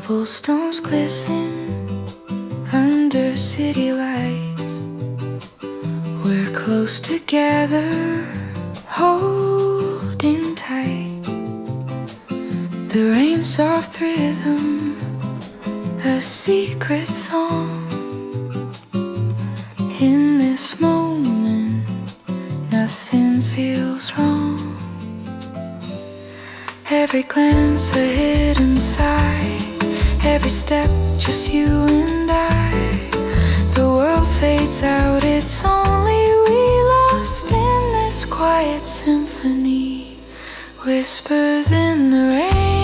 Cobblestones glisten under city lights. We're close together, holding tight. The rain's soft rhythm, a secret song. In this moment, nothing feels wrong. Every glance a hidden sigh, every step just you and I. The world fades out, it's only we lost in this quiet symphony. Whispers in the rain.